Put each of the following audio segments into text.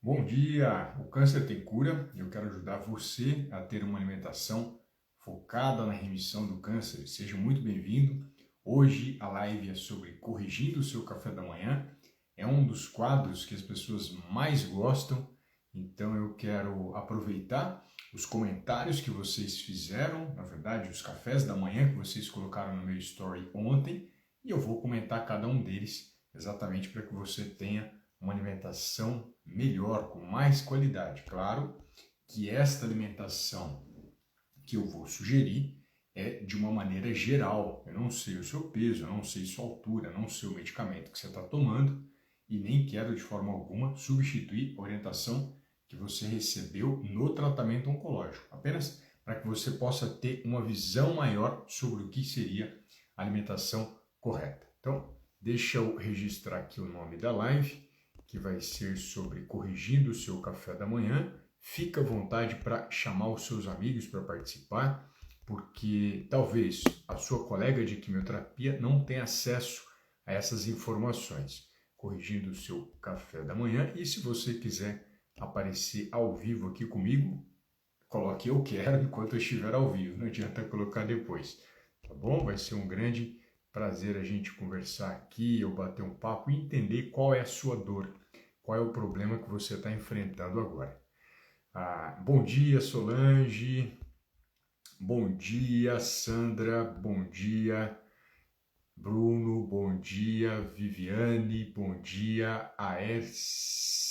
Bom dia! O câncer tem cura e eu quero ajudar você a ter uma alimentação focada na remissão do câncer. Seja muito bem-vindo. Hoje a live é sobre corrigindo o seu café da manhã. É um dos quadros que as pessoas mais gostam, então eu quero aproveitar os comentários que vocês fizeram, na verdade, os cafés da manhã que vocês colocaram no meu story ontem, e eu vou comentar cada um deles exatamente para que você tenha uma alimentação melhor, com mais qualidade. Claro que esta alimentação que eu vou sugerir é de uma maneira geral. Eu não sei o seu peso, eu não sei sua altura, eu não sei o medicamento que você está tomando e nem quero de forma alguma substituir a orientação que você recebeu no tratamento oncológico. Apenas para que você possa ter uma visão maior sobre o que seria a alimentação correta. Então, deixa eu registrar aqui o nome da live, que vai ser sobre corrigindo o seu café da manhã. Fica à vontade para chamar os seus amigos para participar, porque talvez a sua colega de quimioterapia não tenha acesso a essas informações. Corrigindo o seu café da manhã. E se você quiser aparecer ao vivo aqui comigo, coloque eu quero enquanto eu estiver ao vivo, não adianta colocar depois, tá bom? Vai ser um grande prazer a gente conversar aqui, eu bater um papo e entender qual é a sua dor, qual é o problema que você está enfrentando agora. Bom dia, Solange, bom dia, Sandra, bom dia, Bruno, bom dia, Viviane, bom dia, Aerceira,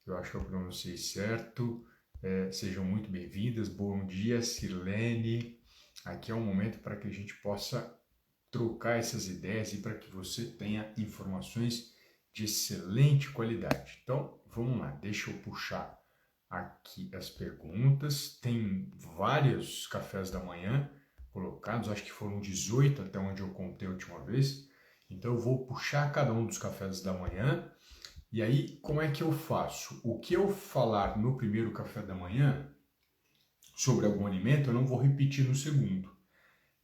eu acho que eu pronunciei certo. Sejam muito bem-vindas. Bom dia, Sirlene. Aqui é um momento para que a gente possa trocar essas ideias e para que você tenha informações de excelente qualidade. Então, vamos lá, deixa eu puxar aqui as perguntas. Tem vários cafés da manhã colocados, acho que foram 18 até onde eu contei a última vez. Então, eu vou puxar cada um dos cafés da manhã. E aí, como é que eu faço? O que eu falar no primeiro café da manhã sobre algum alimento, eu não vou repetir no segundo.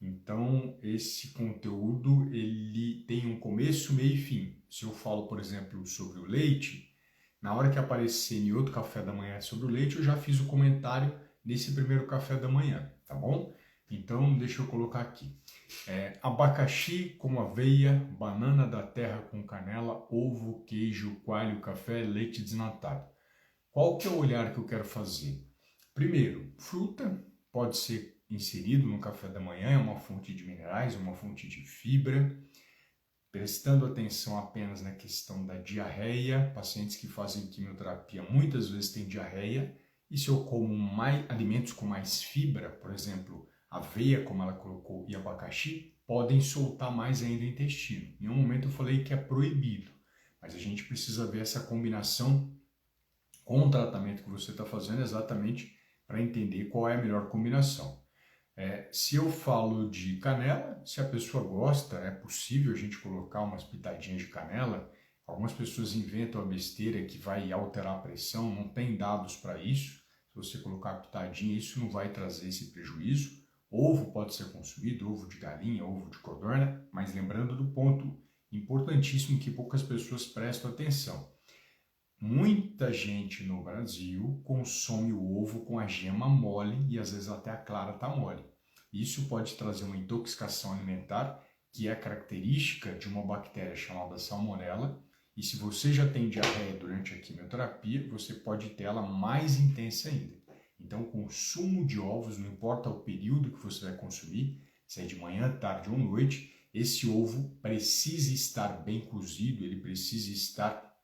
Então, esse conteúdo, ele tem um começo, meio e fim. Se eu falo, por exemplo, sobre o leite, na hora que aparecer em outro café da manhã sobre o leite, eu já fiz o comentário nesse primeiro café da manhã, tá bom? Então, deixa eu colocar aqui. Abacaxi com aveia, banana da terra com canela, ovo, queijo, coalho, café, leite desnatado. Qual que é o olhar que eu quero fazer? Primeiro, fruta pode ser inserido no café da manhã, é uma fonte de minerais, uma fonte de fibra. Prestando atenção apenas na questão da diarreia, pacientes que fazem quimioterapia muitas vezes têm diarreia, e se eu como alimentos com mais fibra, por exemplo, aveia, como ela colocou, e abacaxi, podem soltar mais ainda o intestino. Em nenhum momento eu falei que é proibido, mas a gente precisa ver essa combinação com o tratamento que você está fazendo exatamente para entender qual é a melhor combinação. Se eu falo de canela, se a pessoa gosta, é possível a gente colocar umas pitadinhas de canela. Algumas pessoas inventam a besteira que vai alterar a pressão, não tem dados para isso. Se você colocar pitadinha, isso não vai trazer esse prejuízo. Ovo pode ser consumido, ovo de galinha, ovo de codorna, mas lembrando do ponto importantíssimo que poucas pessoas prestam atenção. Muita gente no Brasil consome o ovo com a gema mole e às vezes até a clara está mole. Isso pode trazer uma intoxicação alimentar, que é característica de uma bactéria chamada salmonela, e se você já tem diarreia durante a quimioterapia, você pode ter ela mais intensa ainda. Então, o consumo de ovos, não importa o período que você vai consumir, se é de manhã, tarde ou noite, esse ovo precisa estar bem cozido, ele precisa estar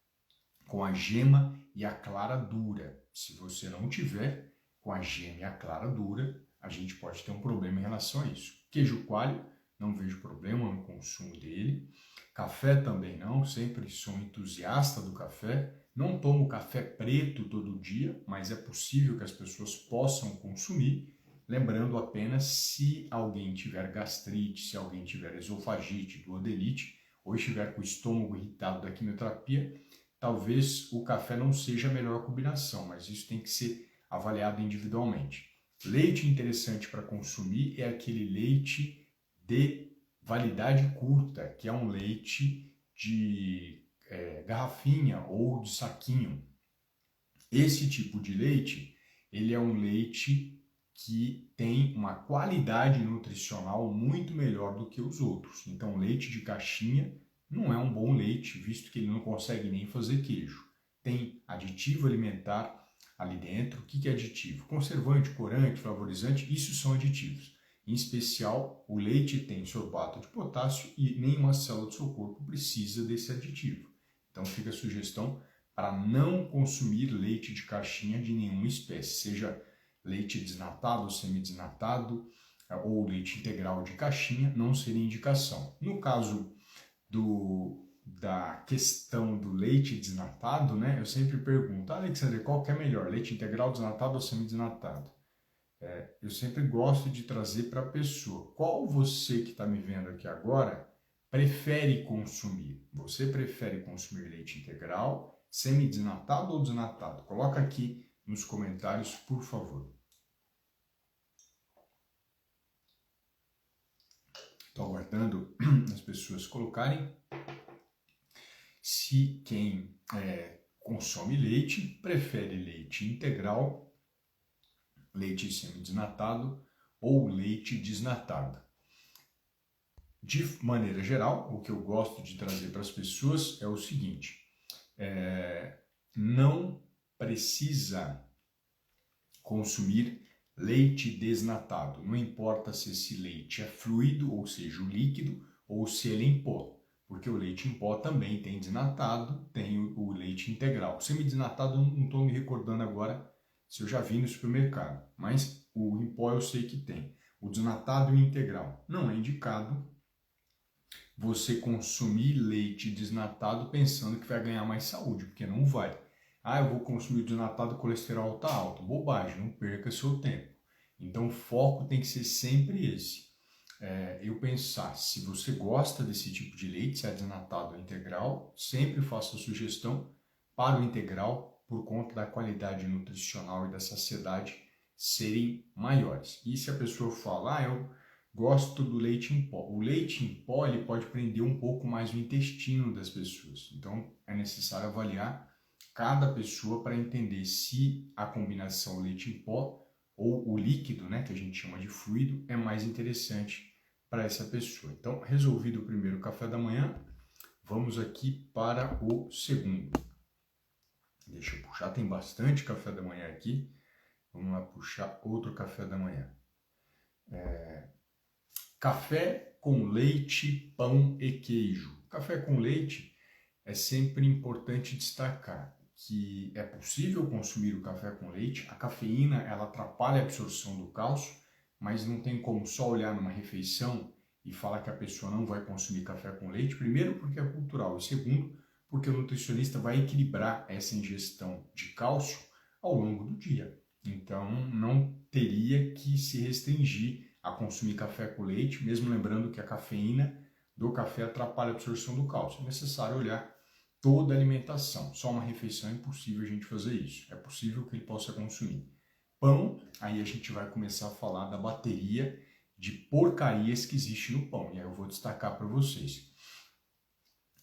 com a gema e a clara dura. Se você não tiver com a gema e a clara dura, a gente pode ter um problema em relação a isso. Queijo coalho, não vejo problema no consumo dele. Café também não, sempre sou entusiasta do café. Não tomo café preto todo dia, mas é possível que as pessoas possam consumir. Lembrando apenas se alguém tiver gastrite, se alguém tiver esofagite, duodenite, ou estiver com o estômago irritado da quimioterapia, talvez o café não seja a melhor combinação, mas isso tem que ser avaliado individualmente. Leite interessante para consumir é aquele leite de validade curta, que é um leite de garrafinha ou de saquinho. Esse tipo de leite, ele é um leite que tem uma qualidade nutricional muito melhor do que os outros. Então, leite de caixinha não é um bom leite, visto que ele não consegue nem fazer queijo. Tem aditivo alimentar ali dentro. O que é aditivo? Conservante, corante, flavorizante, isso são aditivos. Em especial, o leite tem sorbato de potássio e nenhuma célula do seu corpo precisa desse aditivo. Então, fica a sugestão para não consumir leite de caixinha de nenhuma espécie, seja leite desnatado ou semidesnatado ou leite integral de caixinha, não seria indicação. No caso da questão do leite desnatado, né, eu sempre pergunto, Alexandre, qual que é melhor, leite integral, desnatado ou semidesnatado? Eu sempre gosto de trazer para a pessoa, qual você que está me vendo aqui agora prefere consumir? Você prefere consumir leite integral, semidesnatado ou desnatado? Coloca aqui nos comentários, por favor. Estou aguardando as pessoas colocarem. Se quem consome leite prefere leite integral, leite semidesnatado ou leite desnatado. De maneira geral, o que eu gosto de trazer para as pessoas é o seguinte: não precisa consumir leite desnatado. Não importa se esse leite é fluido, ou seja, o líquido, ou se ele é em pó. Porque o leite em pó também tem desnatado, tem o leite integral. O semidesnatado, não estou me recordando agora se eu já vi no supermercado, mas o em pó eu sei que tem. O desnatado e o integral. Não é indicado você consumir leite desnatado pensando que vai ganhar mais saúde, porque não vai. Eu vou consumir desnatado, o colesterol está alto. Bobagem, não perca seu tempo. Então o foco tem que ser sempre esse. Eu pensar, se você gosta desse tipo de leite, se é desnatado ou integral, sempre faço a sugestão para o integral por conta da qualidade nutricional e da saciedade serem maiores. E se a pessoa fala, eu gosto do leite em pó. O leite em pó ele pode prender um pouco mais o intestino das pessoas. Então é necessário avaliar cada pessoa para entender se a combinação leite em pó ou o líquido, né, que a gente chama de fluido, é mais interessante para essa pessoa. Então, resolvido o primeiro café da manhã, vamos aqui para o segundo. Deixa eu puxar, tem bastante café da manhã aqui. Vamos lá puxar outro café da manhã. Café com leite, pão e queijo. Café com leite é sempre importante destacar que é possível consumir o café com leite. A cafeína ela atrapalha a absorção do cálcio, mas não tem como só olhar numa refeição e falar que a pessoa não vai consumir café com leite. Primeiro, porque é cultural, e segundo, porque o nutricionista vai equilibrar essa ingestão de cálcio ao longo do dia. Então, não teria que se restringir a consumir café com leite, mesmo lembrando que a cafeína do café atrapalha a absorção do cálcio. É necessário olhar toda a alimentação. Só uma refeição é impossível a gente fazer isso. É possível que ele possa consumir. Pão, aí a gente vai começar a falar da bateria de porcarias que existe no pão. E aí eu vou destacar para vocês.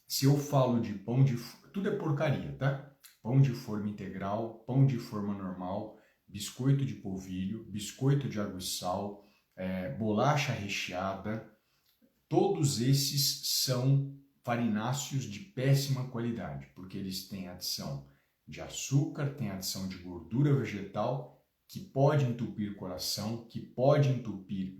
Se eu falo de pão de... Tudo é porcaria, tá? Pão de forma integral, pão de forma normal, biscoito de polvilho, biscoito de água e sal, bolacha recheada. Todos esses são farináceos de péssima qualidade, porque eles têm adição de açúcar, têm adição de gordura vegetal, que pode entupir o coração, que pode entupir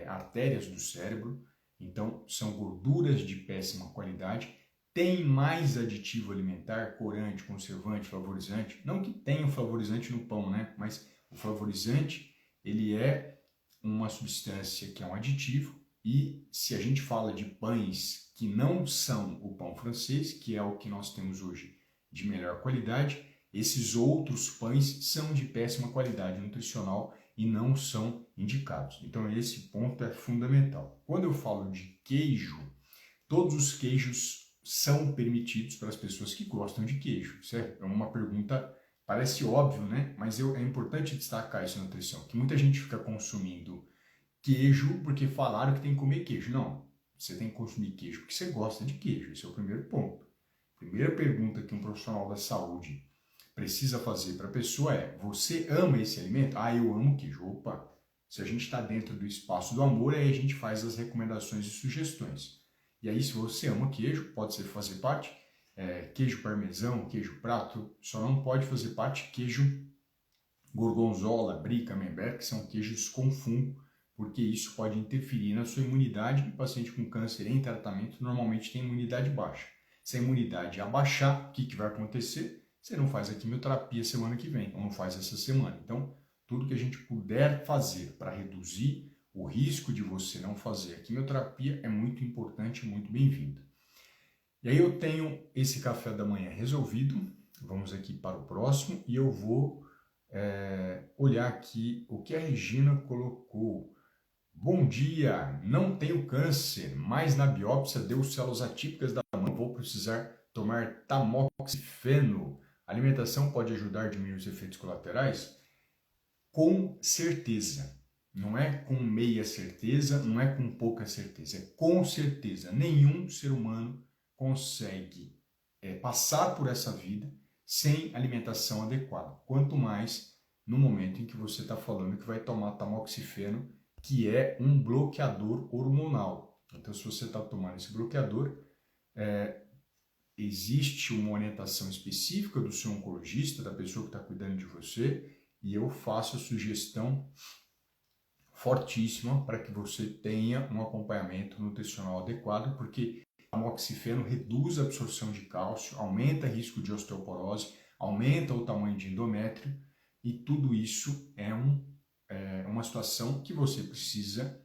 artérias do cérebro. Então, são gorduras de péssima qualidade. Tem mais aditivo alimentar, corante, conservante, flavorizante. Não que tenha o flavorizante no pão, né? Mas o flavorizante, ele é uma substância que é um aditivo. E se a gente fala de pães que não são o pão francês, que é o que nós temos hoje de melhor qualidade, esses outros pães são de péssima qualidade nutricional e não são indicados. Então esse ponto é fundamental. Quando eu falo de queijo, todos os queijos são permitidos para as pessoas que gostam de queijo. Certo? É uma pergunta, parece óbvio, né? Mas é importante destacar isso na nutrição, que muita gente fica consumindo queijo porque falaram que tem que comer queijo. Não, você tem que consumir queijo porque você gosta de queijo. Esse é o primeiro ponto. Primeira pergunta que um profissional da saúde precisa fazer para a pessoa é: você ama esse alimento? Ah, eu amo queijo. Opa! Se a gente está dentro do espaço do amor, aí a gente faz as recomendações e sugestões. E aí, se você ama queijo, pode ser fazer parte. Queijo parmesão, queijo prato, só não pode fazer parte queijo gorgonzola, brie, camembert, que são queijos com fungo, porque isso pode interferir na sua imunidade. E o paciente com câncer em tratamento normalmente tem imunidade baixa. Se a imunidade abaixar, o que vai acontecer? Você não faz a quimioterapia semana que vem, ou não faz essa semana. Então, tudo que a gente puder fazer para reduzir o risco de você não fazer a quimioterapia é muito importante e muito bem-vindo. E aí eu tenho esse café da manhã resolvido. Vamos aqui para o próximo e eu vou olhar aqui o que a Regina colocou. Bom dia, não tenho câncer, mas na biópsia deu células atípicas da mama. Vou precisar tomar tamoxifeno. A alimentação pode ajudar a diminuir os efeitos colaterais? Com certeza. Não é com meia certeza, não é com pouca certeza, é com certeza. Nenhum ser humano consegue passar por essa vida sem alimentação adequada. Quanto mais no momento em que você está falando que vai tomar tamoxifeno, que é um bloqueador hormonal. Então, se você está tomando esse bloqueador, existe uma orientação específica do seu oncologista, da pessoa que está cuidando de você, e eu faço a sugestão fortíssima para que você tenha um acompanhamento nutricional adequado, porque o tamoxifeno reduz a absorção de cálcio, aumenta o risco de osteoporose, aumenta o tamanho de endométrio, e tudo isso é uma situação que você precisa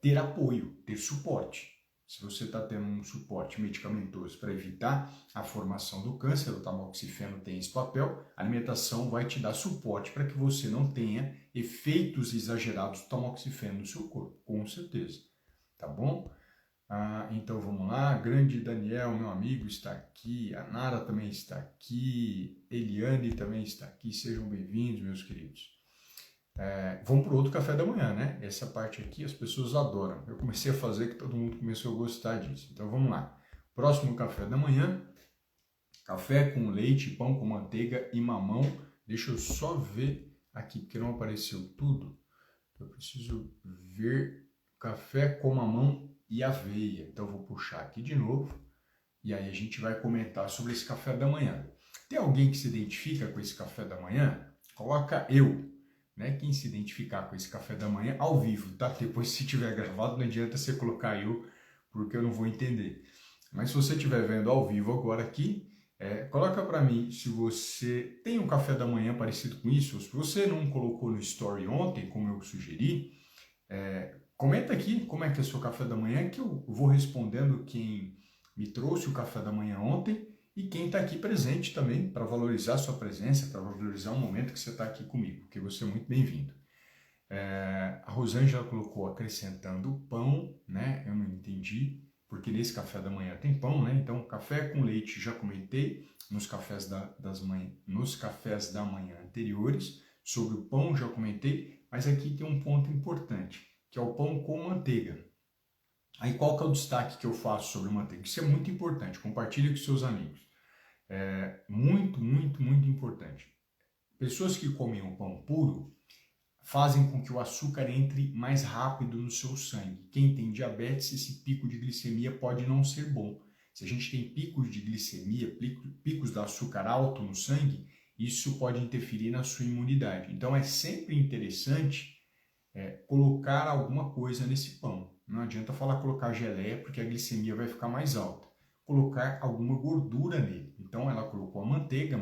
ter apoio, ter suporte. Se você está tendo um suporte medicamentoso para evitar a formação do câncer, o tamoxifeno tem esse papel, a alimentação vai te dar suporte para que você não tenha efeitos exagerados do tamoxifeno no seu corpo, com certeza. Tá bom? Então vamos lá, grande Daniel, meu amigo, está aqui, a Nara também está aqui, Eliane também está aqui, sejam bem-vindos, meus queridos. Vamos para o outro café da manhã, né? Essa parte aqui as pessoas adoram. Eu comecei a fazer que todo mundo começou a gostar disso. Então vamos lá. Próximo café da manhã, café com leite, pão com manteiga e mamão. Deixa eu só ver aqui, porque não apareceu tudo. Eu preciso ver café com mamão e aveia. Então eu vou puxar aqui de novo e aí a gente vai comentar sobre esse café da manhã. Tem alguém que se identifica com esse café da manhã? Coloca eu. Né? Quem se identificar com esse café da manhã ao vivo, tá? Depois, se tiver gravado, não adianta você colocar eu, porque eu não vou entender. Mas se você estiver vendo ao vivo agora aqui, coloca para mim se você tem um café da manhã parecido com isso, ou se você não colocou no story ontem, como eu sugeri, comenta aqui como é que é o seu café da manhã, que eu vou respondendo quem me trouxe o café da manhã ontem e quem está aqui presente também, para valorizar a sua presença, para valorizar o momento que você está aqui comigo, porque você é muito bem-vindo. A Rosângela colocou acrescentando pão, né? Eu não entendi, porque nesse café da manhã tem pão, né? Então, café com leite já comentei nos cafés da manhã anteriores, sobre o pão já comentei, mas aqui tem um ponto importante, que é o pão com manteiga. Aí qual que é o destaque que eu faço sobre manteiga? Isso é muito importante, compartilhe com seus amigos. Muito, muito, muito importante. Pessoas que comem o pão puro fazem com que o açúcar entre mais rápido no seu sangue. Quem tem diabetes, esse pico de glicemia pode não ser bom. Se a gente tem picos de glicemia, picos de açúcar alto no sangue, isso pode interferir na sua imunidade. Então é sempre interessante colocar alguma coisa nesse pão. Não adianta falar colocar geleia, porque a glicemia vai ficar mais alta. Colocar alguma gordura nele. Então ela colocou a manteiga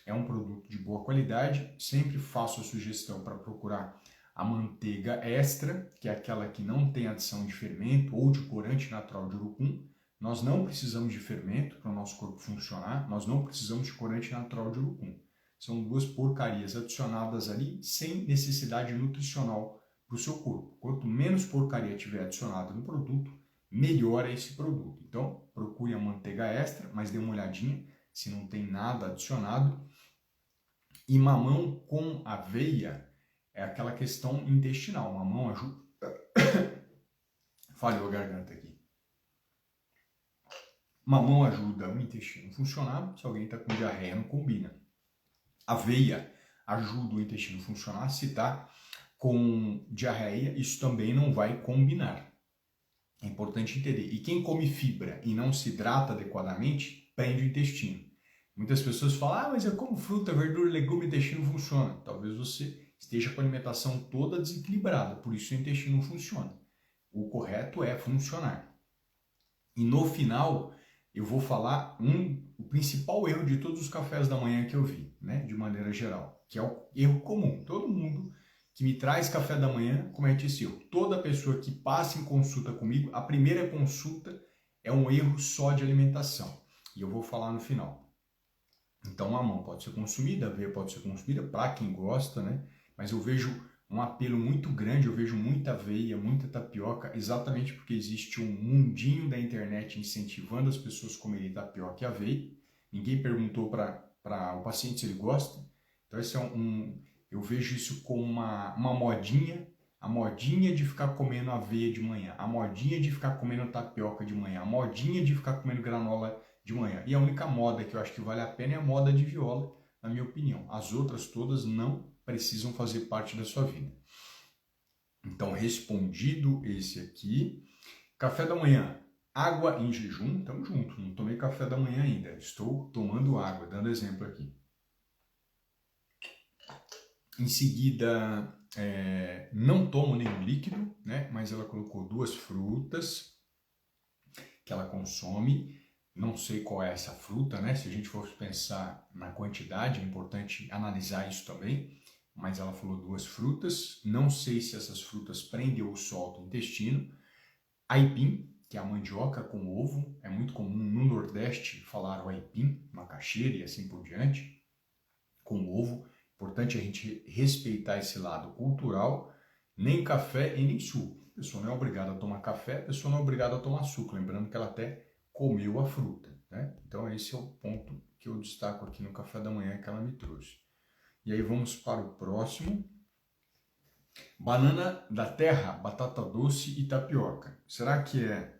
é um produto de boa qualidade, sempre faço a sugestão para procurar a manteiga extra, que é aquela que não tem adição de fermento ou de corante natural de urucum. Nós não precisamos de fermento para o nosso corpo funcionar, nós não precisamos de corante natural de urucum. São duas porcarias adicionadas ali sem necessidade nutricional para o seu corpo. Quanto menos porcaria tiver adicionada no produto, melhor é esse produto. Então, procure a manteiga extra, mas dê uma olhadinha se não tem nada adicionado. E mamão com aveia é aquela questão intestinal. Mamão ajuda... Falhou a garganta aqui. Mamão ajuda o intestino a funcionar. Se alguém está com diarreia, não combina. Aveia ajuda o intestino a funcionar. Se está com diarreia, isso também não vai combinar. É importante entender. E quem come fibra e não se hidrata adequadamente, prende o intestino. Muitas pessoas falam, mas eu como fruta, verdura, legume, o intestino funciona. Talvez você esteja com a alimentação toda desequilibrada, por isso o intestino não funciona. O correto é funcionar. E no final, eu vou falar o principal erro de todos os cafés da manhã que eu vi, né, de maneira geral, que é o erro comum. Todo mundo que me traz café da manhã comete esse erro. Toda pessoa que passa em consulta comigo, a primeira consulta é um erro só de alimentação. E eu vou falar no final. Então, a mamão pode ser consumida, a aveia pode ser consumida para quem gosta, né? Mas eu vejo um apelo muito grande, eu vejo muita aveia, muita tapioca, exatamente porque existe um mundinho da internet incentivando as pessoas a comerem tapioca e aveia. Ninguém perguntou para o paciente se ele gosta. Então, esse é eu vejo isso como uma modinha, a modinha de ficar comendo aveia de manhã, a modinha de ficar comendo tapioca de manhã, a modinha de ficar comendo granola de manhã. E a única moda que eu acho que vale a pena é a moda de viola, na minha opinião. As outras todas não precisam fazer parte da sua vida. Então, respondido esse aqui. Café da manhã, água em jejum, estamos juntos, não tomei café da manhã ainda, estou tomando água, dando exemplo aqui. Em seguida, não tomo nenhum líquido, né? Mas ela colocou 2 frutas que ela consome. Não sei qual é essa fruta, né? Se a gente for pensar na quantidade, é importante analisar isso também. Mas ela falou 2 frutas. Não sei se essas frutas prendem ou soltam o intestino. Aipim, que é a mandioca com ovo. É muito comum no Nordeste falar o aipim, macaxeira e assim por diante, com ovo. Importante a gente respeitar esse lado cultural. Nem café e nem suco. A pessoa não é obrigada a tomar café, a pessoa não é obrigada a tomar suco. Lembrando que ela até comeu a fruta, né? Então esse é o ponto que eu destaco aqui no café da manhã que ela me trouxe. E aí vamos para o próximo. Banana da terra, batata doce e tapioca. Será que é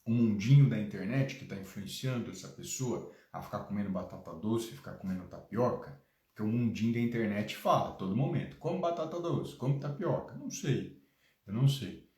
o mundinho da internet que está influenciando essa pessoa a ficar comendo batata doce e ficar comendo tapioca? Porque o mundinho da internet fala a todo momento, come batata doce, come tapioca. Não sei, eu não sei.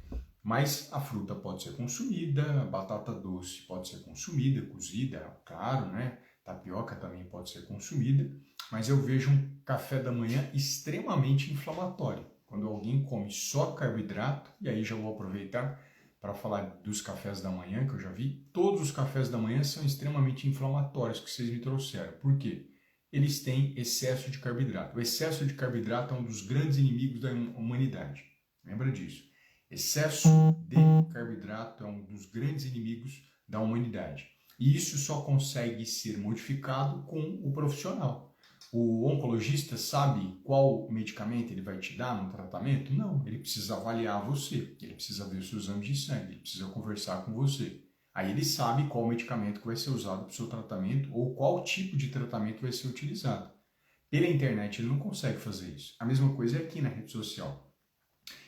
Mas a fruta pode ser consumida, a batata doce pode ser consumida, cozida, claro, né? Tapioca também pode ser consumida, mas eu vejo um café da manhã extremamente inflamatório. Quando alguém come só carboidrato, e aí já vou aproveitar para falar dos cafés da manhã, que eu já vi, todos os cafés da manhã são extremamente inflamatórios que vocês me trouxeram. Por quê? Eles têm excesso de carboidrato. O excesso de carboidrato é um dos grandes inimigos da humanidade. Lembra disso? Excesso de carboidrato é um dos grandes inimigos da humanidade. E isso só consegue ser modificado com o profissional. O oncologista sabe qual medicamento ele vai te dar no tratamento? Não, ele precisa avaliar você, ele precisa ver os seus exames de sangue, ele precisa conversar com você. Aí ele sabe qual medicamento que vai ser usado para o seu tratamento ou qual tipo de tratamento vai ser utilizado. Pela internet ele não consegue fazer isso. A mesma coisa é aqui na rede social.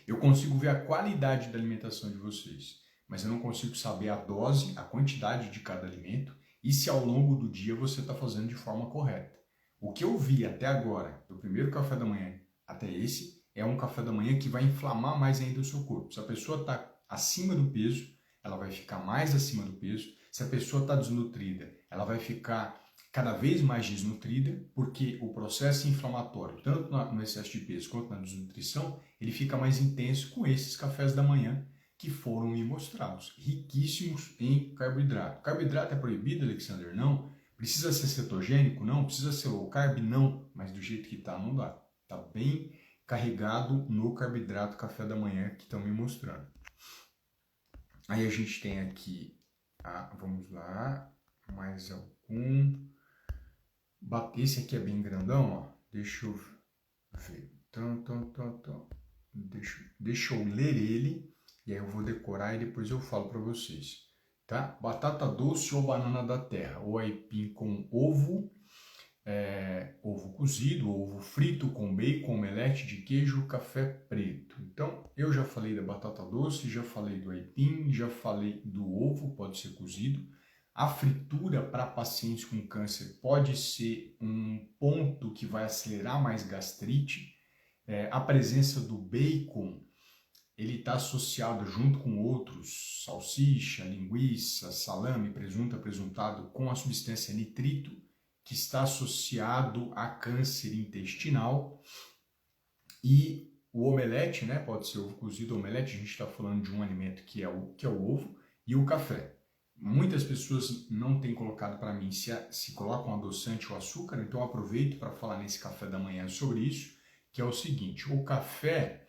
Eu consigo ver a qualidade da alimentação de vocês, mas eu não consigo saber a dose, a quantidade de cada alimento e se ao longo do dia você está fazendo de forma correta. O que eu vi até agora, do primeiro café da manhã até esse, é um café da manhã que vai inflamar mais ainda o seu corpo. Se a pessoa está acima do peso, ela vai ficar mais acima do peso. Se a pessoa está desnutrida, ela vai ficar cada vez mais desnutrida, porque o processo inflamatório, tanto no excesso de peso quanto na desnutrição, ele fica mais intenso com esses cafés da manhã que foram me mostrados, riquíssimos em carboidrato. Carboidrato é proibido, Alexander? Não. Precisa ser cetogênico? Não. Precisa ser low carb? Não. Mas do jeito que está, não dá. Está bem carregado no carboidrato café da manhã que estão me mostrando. Aí a gente tem aqui, vamos lá, mais algum. Esse aqui é bem grandão, ó. Deixa eu ver. Deixa eu ler ele e aí eu vou decorar e depois eu falo para vocês, tá? Batata doce ou banana da terra, ou aipim com ovo, ovo cozido, ovo frito com bacon, omelete de queijo, café preto. Então, eu já falei da batata doce, já falei do aipim, já falei do ovo, pode ser cozido. A fritura para pacientes com câncer pode ser um ponto que vai acelerar mais gastrite. A presença do bacon, ele está associado junto com outros, salsicha, linguiça, salame, presunto, presuntado, com a substância nitrito, que está associado a câncer intestinal. E o omelete, né, pode ser ovo cozido ou omelete, a gente está falando de um alimento que é o ovo, e o café. Muitas pessoas não têm colocado para mim se colocam adoçante ou açúcar, então eu aproveito para falar nesse café da manhã sobre isso, que é o seguinte: o café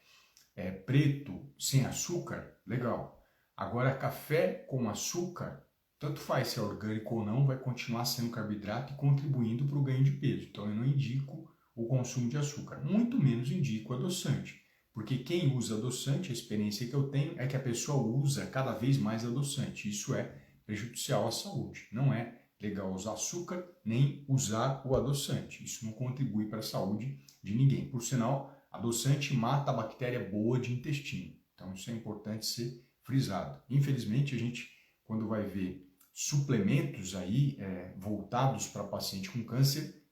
preto sem açúcar, legal. Agora, café com açúcar, tanto faz se é orgânico ou não, vai continuar sendo carboidrato e contribuindo para o ganho de peso. Então, eu não indico o consumo de açúcar, muito menos indico adoçante. Porque quem usa adoçante, a experiência que eu tenho é que a pessoa usa cada vez mais adoçante. Isso é prejudicial à saúde. Não é legal usar açúcar nem usar o adoçante. Isso não contribui para a saúde de ninguém. Por sinal, adoçante mata a bactéria boa de intestino. Então isso é importante ser frisado. Infelizmente, a gente, quando vai ver suplementos aí voltados para paciente com câncer,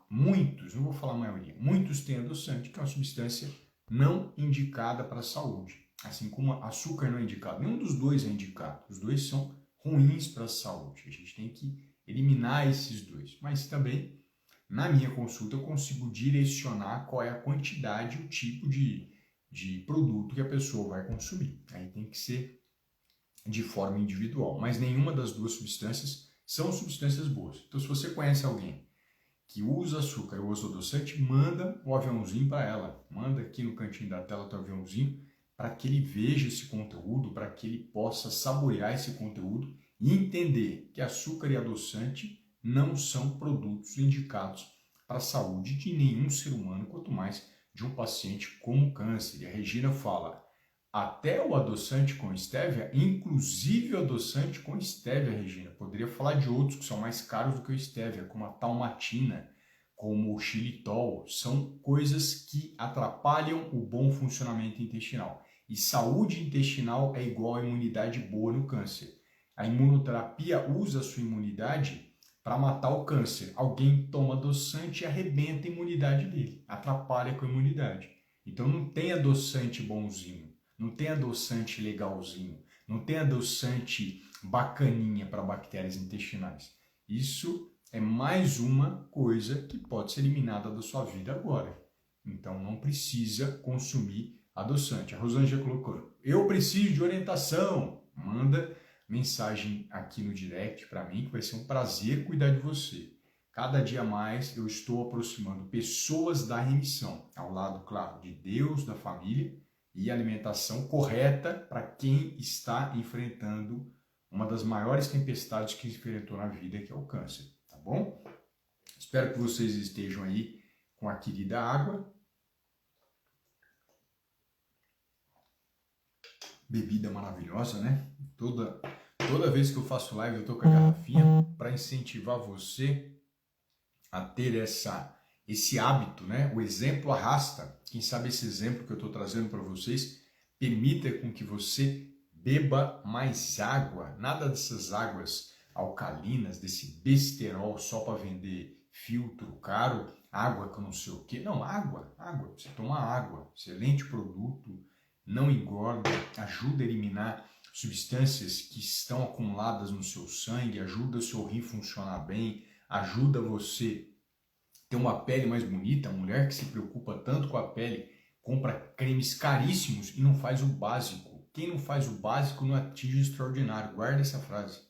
muitos, não vou falar a maioria, muitos têm adoçante, que é uma substância não indicada para a saúde. Assim como açúcar não é indicado. Nenhum dos dois é indicado. Os dois são ruins para a saúde. A gente tem que eliminar esses dois. Mas também, na minha consulta, eu consigo direcionar qual é a quantidade e o tipo de produto que a pessoa vai consumir. Aí tem que ser de forma individual. Mas nenhuma das duas substâncias são substâncias boas. Então, se você conhece alguém que usa açúcar ou usa adoçante, manda o aviãozinho para ela. Manda aqui no cantinho da tela o aviãozinho para que ele veja esse conteúdo, para que ele possa saborear esse conteúdo e entender que açúcar e adoçante não são produtos indicados para a saúde de nenhum ser humano, quanto mais de um paciente com câncer. E a Regina fala, até o adoçante com estévia, inclusive o adoçante com estévia, Regina. Poderia falar de outros que são mais caros do que o estévia, como a talmatina, como o xilitol. São coisas que atrapalham o bom funcionamento intestinal. E saúde intestinal é igual a imunidade boa no câncer. A imunoterapia usa a sua imunidade para matar o câncer. Alguém toma adoçante e arrebenta a imunidade dele, atrapalha com a imunidade. Então não tem adoçante bonzinho, não tem adoçante legalzinho, não tem adoçante bacaninha para bactérias intestinais. Isso é mais uma coisa que pode ser eliminada da sua vida agora. Então não precisa consumir adoçante. A Rosângela colocou, eu preciso de orientação. Manda mensagem aqui no direct para mim, que vai ser um prazer cuidar de você. Cada dia mais eu estou aproximando pessoas da remissão, ao lado, claro, de Deus, da família, e alimentação correta para quem está enfrentando uma das maiores tempestades que enfrentou na vida, que é o câncer, tá bom? Espero que vocês estejam aí com a querida água. Bebida maravilhosa, né? Toda vez que eu faço live eu tô com a garrafinha para incentivar você a ter esse hábito, né? O exemplo arrasta. Quem sabe esse exemplo que eu estou trazendo para vocês permita com que você beba mais água. Nada dessas águas alcalinas, desse besterol só para vender filtro caro, água que eu não sei o quê. Não, água. Você toma água. Excelente produto, não engorda, ajuda a eliminar substâncias que estão acumuladas no seu sangue, ajuda o seu rim a funcionar bem, ajuda você ter uma pele mais bonita. A mulher que se preocupa tanto com a pele compra cremes caríssimos e não faz o básico. Quem não faz o básico não atinge o extraordinário. Guarda essa frase.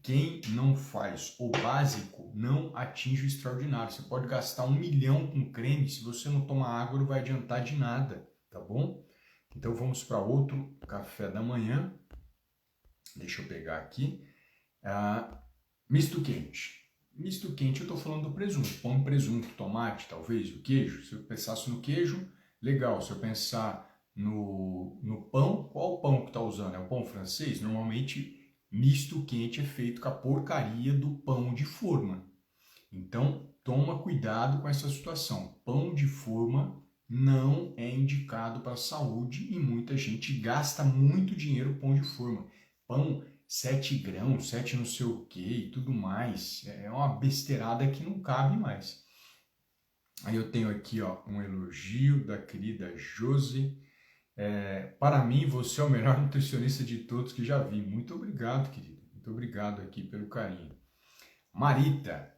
Quem não faz o básico não atinge o extraordinário. Você pode gastar 1 milhão com creme, se você não tomar água não vai adiantar de nada, tá bom? Então vamos para outro café da manhã. Deixa eu pegar aqui. Misto quente. Misto quente, eu estou falando do presunto. Pão e presunto, tomate, talvez, o queijo. Se eu pensasse no queijo, legal. Se eu pensar no pão, qual o pão que está usando? É o pão francês? Normalmente, misto quente é feito com a porcaria do pão de forma. Então, toma cuidado com essa situação. Pão de forma não é indicado para a saúde e muita gente gasta muito dinheiro com pão de forma. Pão 7 grãos, 7 não sei o que e tudo mais. É uma besteirada que não cabe mais. Aí eu tenho aqui, ó, um elogio da querida Josi. Para mim, você é o melhor nutricionista de todos que já vi. Muito obrigado, querido. Muito obrigado aqui pelo carinho. Marita,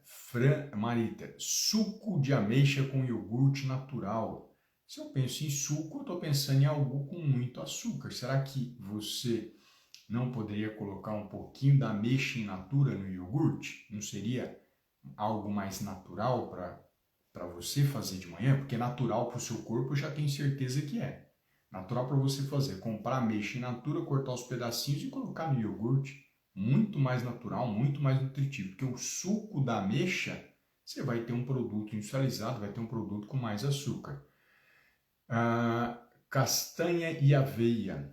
suco de ameixa com iogurte natural. Se eu penso em suco, eu estou pensando em algo com muito açúcar. Será que você não poderia colocar um pouquinho da ameixa in natura no iogurte? Não seria algo mais natural para você fazer de manhã? Porque natural para o seu corpo eu já tenho certeza que é. Natural para você fazer, comprar ameixa in natura, cortar os pedacinhos e colocar no iogurte. Muito mais natural, muito mais nutritivo. Porque o suco da ameixa, você vai ter um produto industrializado, vai ter um produto com mais açúcar. Castanha e aveia.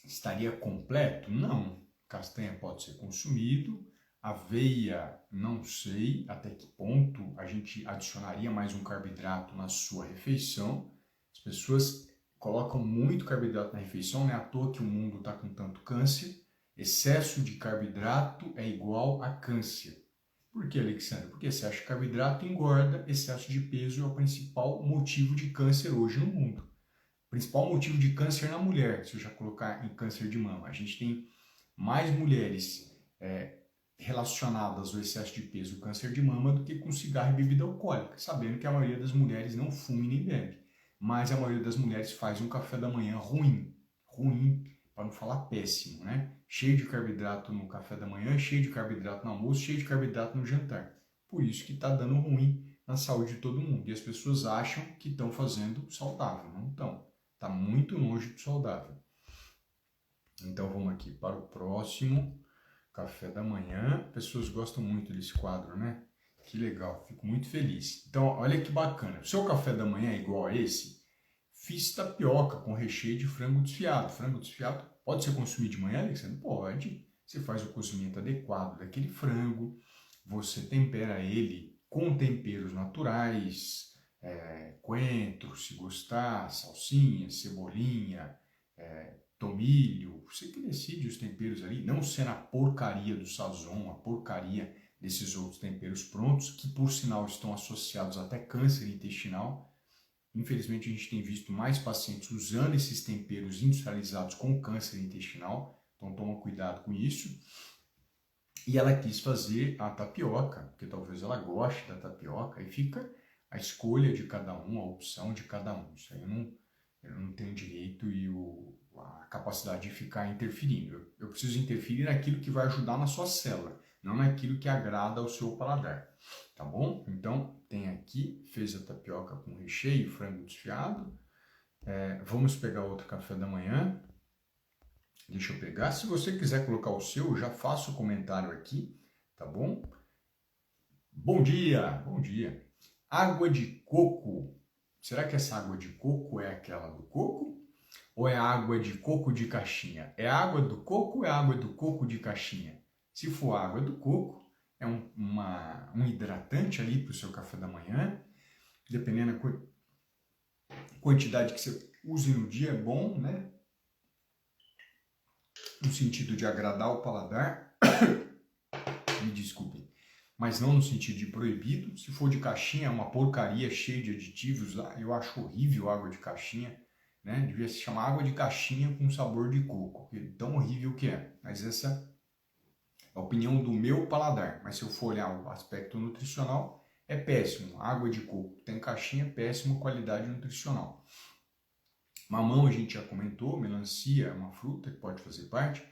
Estaria completo? Não. Castanha pode ser consumido. Aveia, não sei até que ponto a gente adicionaria mais um carboidrato na sua refeição. As pessoas colocam muito carboidrato na refeição, não é à toa que o mundo está com tanto câncer. Excesso de carboidrato é igual a câncer. Por que, Alexandre? Porque excesso de carboidrato engorda, excesso de peso é o principal motivo de câncer hoje no mundo. O principal motivo de câncer na mulher, se eu já colocar em câncer de mama. A gente tem mais mulheres relacionadas ao excesso de peso e câncer de mama do que com cigarro e bebida alcoólica, sabendo que a maioria das mulheres não fuma nem bebe. Mas a maioria das mulheres faz um café da manhã ruim, para não falar péssimo, né? Cheio de carboidrato no café da manhã, cheio de carboidrato no almoço, cheio de carboidrato no jantar. Por isso que está dando ruim na saúde de todo mundo. E as pessoas acham que estão fazendo saudável, não estão. Está muito longe do saudável. Então vamos aqui para o próximo café da manhã. Pessoas gostam muito desse quadro, né? Que legal, fico muito feliz. Então, olha que bacana. O seu café da manhã é igual a esse? Fiz tapioca com recheio de frango desfiado. Frango desfiado pode ser consumido de manhã, Alexandre? Pode. Você faz o cozimento adequado daquele frango, você tempera ele com temperos naturais, coentro, se gostar, salsinha, cebolinha, tomilho. Você que decide os temperos ali, não sendo a porcaria do Sazon, a porcaria desses outros temperos prontos, que por sinal estão associados até câncer intestinal. Infelizmente a gente tem visto mais pacientes usando esses temperos industrializados com câncer intestinal, então toma cuidado com isso. E ela quis fazer a tapioca, porque talvez ela goste da tapioca, e fica a escolha de cada um, a opção de cada um. Isso aí eu não tenho direito e a capacidade de ficar interferindo. Eu preciso interferir naquilo que vai ajudar na sua célula, não naquilo que agrada ao seu paladar, tá bom? Então, tem aqui, fez a tapioca com recheio, frango desfiado. Vamos pegar outro café da manhã. Deixa eu pegar. Se você quiser colocar o seu, eu já faço o comentário aqui, tá bom? Bom dia, bom dia. Água de coco. Será que essa água de coco é aquela do coco? Ou é água de coco de caixinha? É água do coco ou é água do coco de caixinha? Se for água do coco, é um hidratante ali para o seu café da manhã. Dependendo da quantidade que você use no dia, é bom, né? No sentido de agradar o paladar. Me desculpem. Mas não no sentido de proibido. Se for de caixinha, é uma porcaria cheia de aditivos lá. Eu acho horrível água de caixinha. Né? Devia se chamar água de caixinha com sabor de coco. Tão horrível que é. Mas essa é a opinião do meu paladar. Mas se eu for olhar o aspecto nutricional, é péssimo. Água de coco tem caixinha, péssima qualidade nutricional. Mamão a gente já comentou. Melancia é uma fruta que pode fazer parte.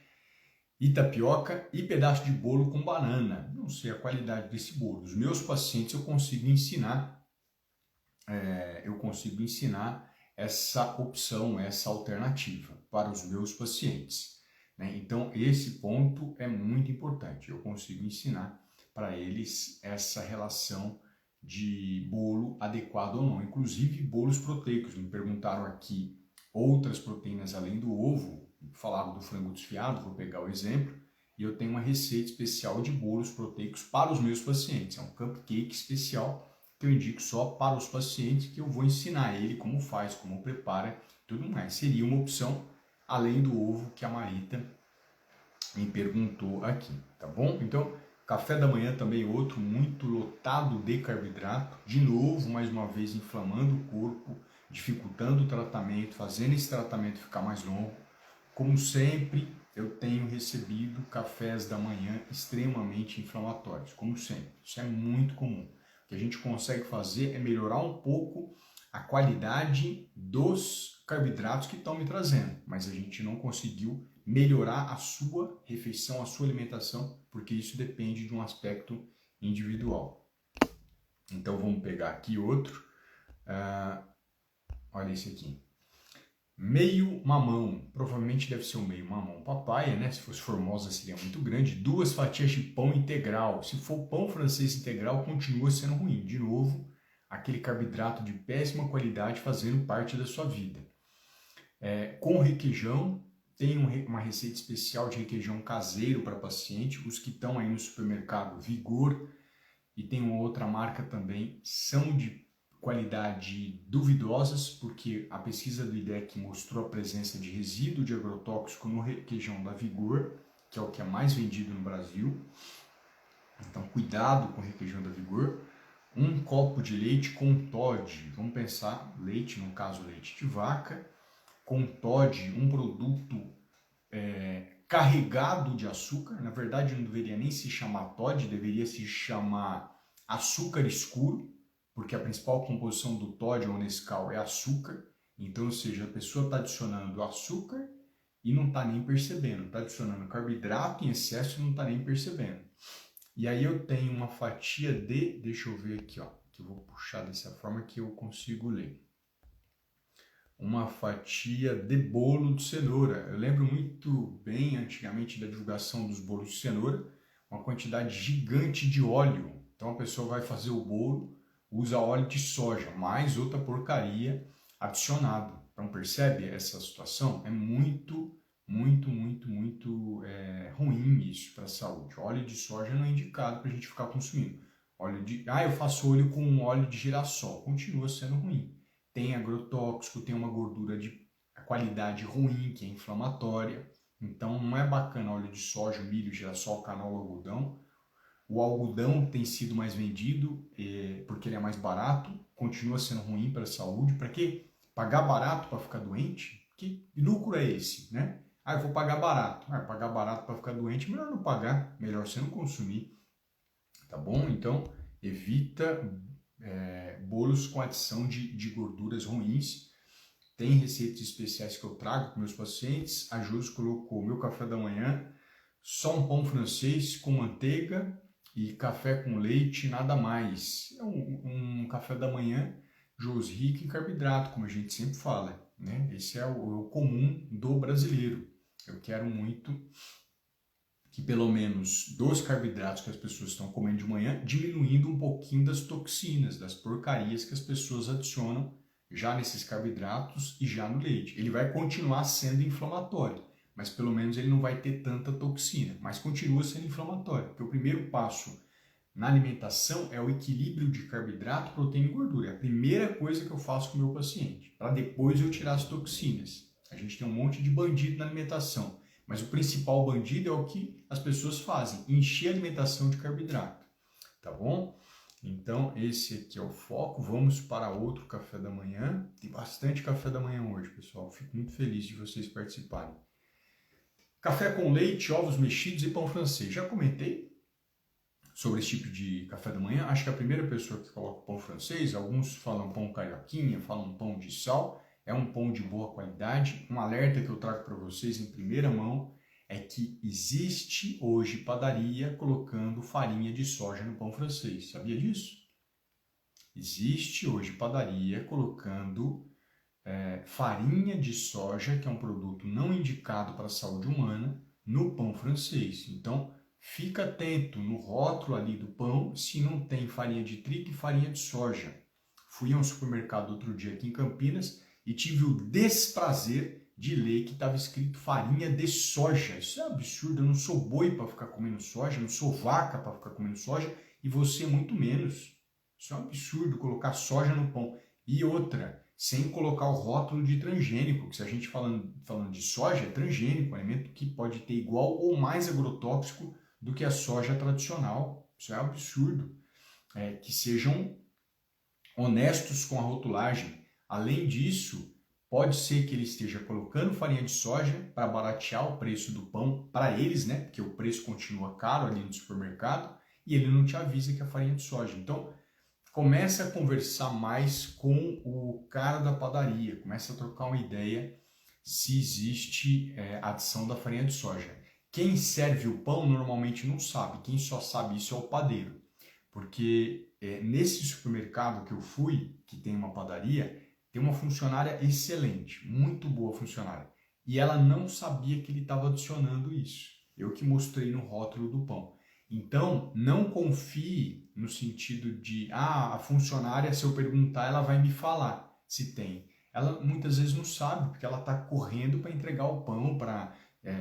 E tapioca e pedaço de bolo com banana. Não sei a qualidade desse bolo. Os meus pacientes eu consigo ensinar essa opção, essa alternativa para os meus pacientes, né? Então esse ponto é muito importante. Eu consigo ensinar para eles essa relação de bolo adequado ou não. Inclusive bolos proteicos. Me perguntaram aqui outras proteínas além do ovo. Falaram do frango desfiado, vou pegar o exemplo, e eu tenho uma receita especial de bolos proteicos para os meus pacientes. É um cupcake especial que eu indico só para os pacientes, que eu vou ensinar ele como faz, como prepara, tudo mais. Seria uma opção além do ovo que a Marita me perguntou aqui, tá bom? Então, café da manhã também outro muito lotado de carboidrato, de novo, mais uma vez, inflamando o corpo, dificultando o tratamento, fazendo esse tratamento ficar mais longo. Como sempre, eu tenho recebido cafés da manhã extremamente inflamatórios, como sempre. Isso é muito comum. O que a gente consegue fazer é melhorar um pouco a qualidade dos carboidratos que estão me trazendo, mas a gente não conseguiu melhorar a sua refeição, a sua alimentação, porque isso depende de um aspecto individual. Então vamos pegar aqui outro. Olha esse aqui. Meio mamão, provavelmente deve ser um meio mamão papaya, né? Se fosse Formosa seria muito grande. 2 fatias de pão integral. Se for pão francês integral, continua sendo ruim. De novo, aquele carboidrato de péssima qualidade fazendo parte da sua vida. Com requeijão, tem uma receita especial de requeijão caseiro para paciente. Os que estão aí no supermercado, Vigor, e tem uma outra marca também, são de qualidade duvidosas, porque a pesquisa do IDEC mostrou a presença de resíduo de agrotóxico no requeijão da Vigor, que é o que é mais vendido no Brasil. Então, cuidado com o requeijão da Vigor. 1 copo de leite com Toddy. Vamos pensar, leite, no caso leite de vaca, com Toddy, um produto carregado de açúcar. Na verdade, não deveria nem se chamar Toddy, deveria se chamar açúcar escuro, porque a principal composição do Toddy ou Nescau é açúcar. Então, ou seja, a pessoa está adicionando açúcar e não está nem percebendo. Está adicionando carboidrato em excesso e não está nem percebendo. E aí eu tenho uma fatia de... Deixa eu ver aqui, ó, que eu vou puxar dessa forma que eu consigo ler. Uma fatia de bolo de cenoura. Eu lembro muito bem, antigamente, da divulgação dos bolos de cenoura, uma quantidade gigante de óleo. Então a pessoa vai fazer o bolo, usa óleo de soja, mais outra porcaria adicionado. Então percebe essa situação? É muito ruim isso para a saúde. Óleo de soja não é indicado para a gente ficar consumindo. Eu faço óleo com óleo de girassol. Continua sendo ruim. Tem agrotóxico, tem uma gordura de qualidade ruim, que é inflamatória. Então não é bacana óleo de soja, milho, girassol, canola, algodão. O algodão tem sido mais vendido porque ele é mais barato, continua sendo ruim para a saúde. Para quê? Pagar barato para ficar doente? Que lucro é esse, né? Eu vou pagar barato. Pagar barato para ficar doente, melhor não pagar, melhor você não consumir. Tá bom? Então, evita bolos com adição de gorduras ruins. Tem receitas especiais que eu trago para meus pacientes. A Jus colocou meu café da manhã, só um pão francês com manteiga e café com leite, nada mais. É um café da manhã, Jus, rico em carboidrato, como a gente sempre fala, né? Esse é o comum do brasileiro. Eu quero muito que pelo menos dos carboidratos que as pessoas estão comendo de manhã, diminuindo um pouquinho das toxinas, das porcarias que as pessoas adicionam já nesses carboidratos e já no leite. Ele vai continuar sendo inflamatório, mas pelo menos ele não vai ter tanta toxina, mas continua sendo inflamatório, porque o primeiro passo na alimentação é o equilíbrio de carboidrato, proteína e gordura. É a primeira coisa que eu faço com o meu paciente, para depois eu tirar as toxinas. A gente tem um monte de bandido na alimentação, mas o principal bandido é o que as pessoas fazem, encher a alimentação de carboidrato, tá bom? Então esse aqui é o foco, vamos para outro café da manhã. Tem bastante café da manhã hoje, pessoal, fico muito feliz de vocês participarem. Café com leite, ovos mexidos e pão francês. Já comentei sobre esse tipo de café da manhã. Acho que a primeira pessoa que coloca pão francês, alguns falam pão carioquinha, falam pão de sal, é um pão de boa qualidade. Um alerta que eu trago para vocês em primeira mão é que existe hoje padaria colocando farinha de soja no pão francês. Sabia disso? Existe hoje padaria colocando farinha de soja, que é um produto não indicado para a saúde humana, no pão francês. Então, fica atento no rótulo ali do pão se não tem farinha de trigo e farinha de soja. Fui a um supermercado outro dia aqui em Campinas e tive o desprazer de ler que estava escrito farinha de soja. Isso é um absurdo, eu não sou boi para ficar comendo soja, não sou vaca para ficar comendo soja e você muito menos. Isso é um absurdo colocar soja no pão. E outra, sem colocar o rótulo de transgênico, que se a gente falando de soja, é transgênico, um alimento que pode ter igual ou mais agrotóxico do que a soja tradicional. Isso é um absurdo. Que sejam honestos com a rotulagem. Além disso, pode ser que ele esteja colocando farinha de soja para baratear o preço do pão para eles, né? Porque o preço continua caro ali no supermercado e ele não te avisa que é farinha de soja. Então, começa a conversar mais com o cara da padaria, começa a trocar uma ideia se existe adição da farinha de soja. Quem serve o pão normalmente não sabe, quem só sabe isso é o padeiro. Porque nesse supermercado que eu fui, que tem uma padaria, tem uma funcionária excelente, muito boa funcionária. E ela não sabia que ele estava adicionando isso. Eu que mostrei no rótulo do pão. Então, não confie no sentido de, a funcionária, se eu perguntar, ela vai me falar se tem. Ela muitas vezes não sabe, porque ela está correndo para entregar o pão, para